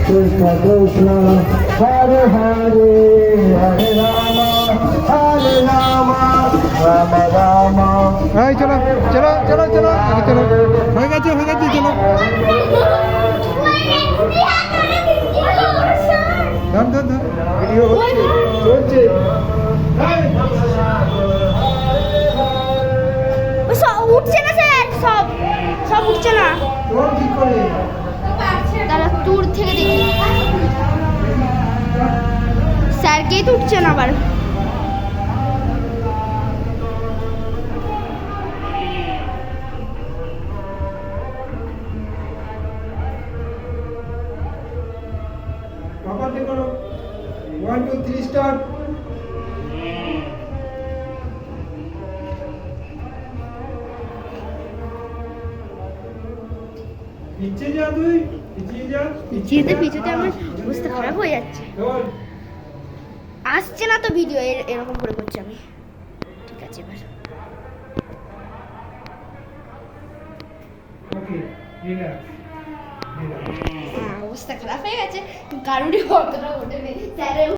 Krishna Krishna Hare Hare Hare Rama Hare Rama Rama Rama এই চলো চলো চলো চলো আগে চলো হয়ে গেছে চলো ধর ধর ধর ভিডিও হচ্ছে চলছে উঠছে না স্যার, সব উঠছে না। তোর কি করে তারা দূর থেকে দেখি স্যারকেই তো উঠছে না আবার। প্রপারলি করো 1 2 3 স্টার্ট নিচে যা তুই নিচে যা যেতে পিছুতে আমার অবস্থা খারাপ হয়ে যাচ্ছে। ধর আসছে না তো ভিডিও, এরকম করে করছি আমি। ঠিক আছে এবার ওকে রিল্যাক্স অবস্থা খারাপ হয়ে গেছে, কারুরই অতটা ওঠে নেই স্যারের